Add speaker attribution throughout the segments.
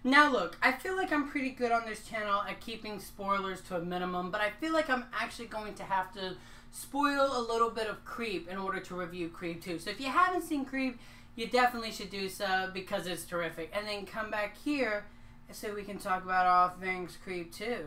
Speaker 1: Now look, I feel like I'm pretty good on this channel at keeping spoilers to a minimum, but I feel like I'm actually going to have to spoil a little bit of Creep in order to review Creep 2. So if you haven't seen Creep, you definitely should do so because it's terrific. And then come back here so we can talk about all things Creep 2.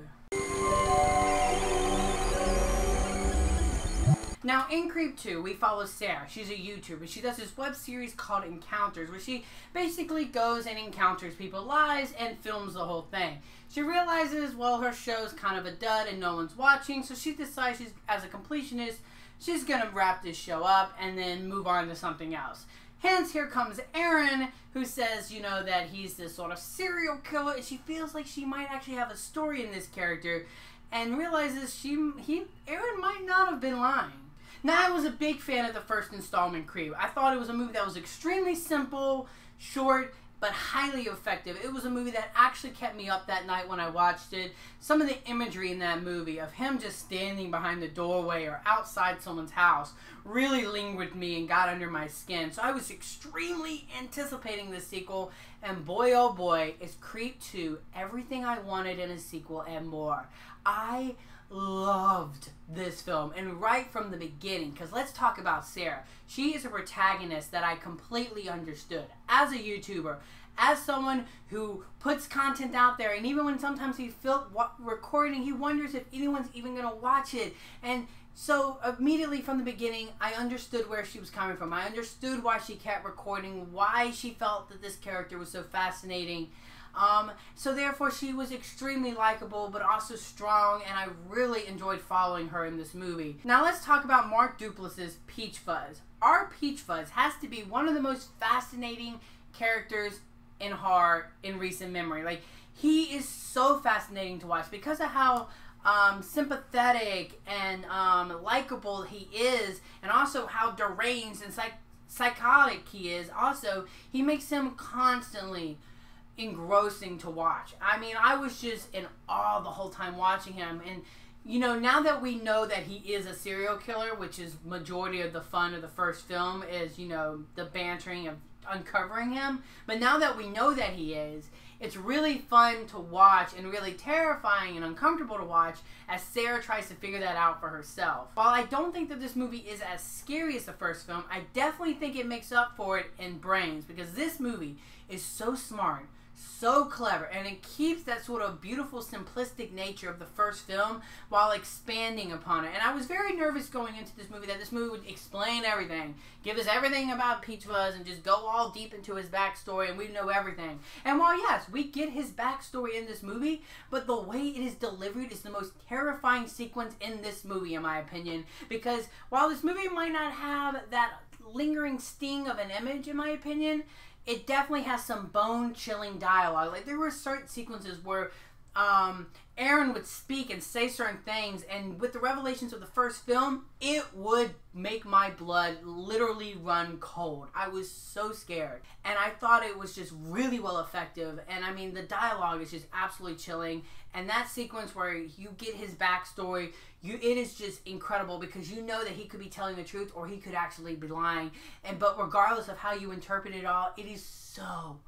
Speaker 1: Now, in Creep 2, we follow Sarah. She's a YouTuber. She does this web series called Encounters, where she basically goes and encounters people's lives and films the whole thing. She realizes, well, her show's kind of a dud and no one's watching, so she decides, as a completionist, she's going to wrap this show up and then move on to something else. Hence, here comes Aaron, who says, you know, that he's this sort of serial killer, and she feels like she might actually have a story in this character, and realizes Aaron might not have been lying. Now, I was a big fan of the first installment, Creep. I thought it was a movie that was extremely simple, short, but highly effective. It was a movie that actually kept me up that night when I watched it. Some of the imagery in that movie of him just standing behind the doorway or outside someone's house really lingered with me and got under my skin. So I was extremely anticipating the sequel, and boy oh boy, is Creep 2 everything I wanted in a sequel and more. I loved this film, and right from the beginning, because let's talk about Sarah. She is a protagonist that I completely understood as a YouTuber, as someone who puts content out there, and even when sometimes he felt recording, he wonders if anyone's even going to watch it. And so immediately from the beginning, I understood where she was coming from. I understood why she kept recording, why she felt that this character was so fascinating. So therefore she was extremely likable, but also strong, and I really enjoyed following her in this movie. Now let's talk about Mark Duplass's Peachfuzz. Our Peachfuzz has to be one of the most fascinating characters in horror in recent memory. Like, he is so fascinating to watch because of how sympathetic and likable he is, and also how deranged and psychotic he is. Also, he makes him constantly engrossing to watch. I mean, I was just in awe the whole time watching him. And you know, now that we know that he is a serial killer, which is majority of the fun of the first film, is, you know, the bantering of uncovering him. But now that we know that he is, it's really fun to watch and really terrifying and uncomfortable to watch as Sarah tries to figure that out for herself. While I don't think that this movie is as scary as the first film, I definitely think it makes up for it in brains, because this movie is so smart, so clever, and it keeps that sort of beautiful, simplistic nature of the first film while expanding upon it. And I was very nervous going into this movie that this movie would explain everything, give us everything about Peachfuzz, and just go all deep into his backstory, and we know everything. And while yes, we get his backstory in this movie, but the way it is delivered is the most terrifying sequence in this movie, in my opinion. Because while this movie might not have that lingering sting of an image, in my opinion, it definitely has some bone-chilling dialogue. Like, there were certain sequences where Aaron would speak and say certain things, and with the revelations of the first film, it would make my blood literally run cold. I was so scared, and I thought it was just really well effective. And I mean, the dialogue is just absolutely chilling, and that sequence where you get his backstory, it is just incredible, because you know that he could be telling the truth or he could actually be lying. But regardless of how you interpret it all, it is so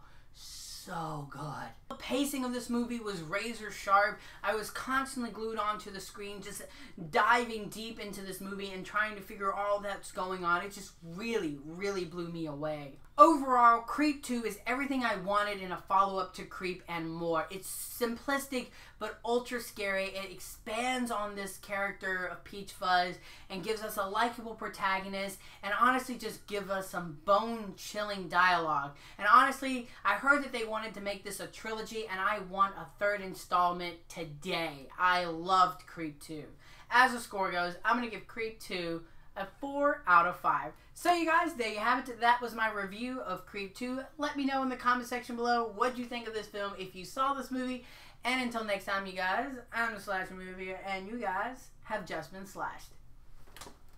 Speaker 1: good. The pacing of this movie was razor sharp. I was constantly glued onto the screen, just diving deep into this movie and trying to figure all that's going on. It just really blew me away. Overall, Creep 2 is everything I wanted in a follow-up to Creep and more. It's simplistic but ultra scary. It expands on this character of Peachfuzz and gives us a likable protagonist, and honestly just give us some bone-chilling dialogue. And honestly, I heard that they wanted to make this a trilogy, and I want a third installment today. I loved Creep 2. As the score goes, I'm going to give Creep 2 a 4 out of 5. So you guys, there you have it. That was my review of Creep 2. Let me know in the comment section below what you think of this film if you saw this movie. And until next time, you guys, I'm the Slasher Movie, and you guys have just been slashed.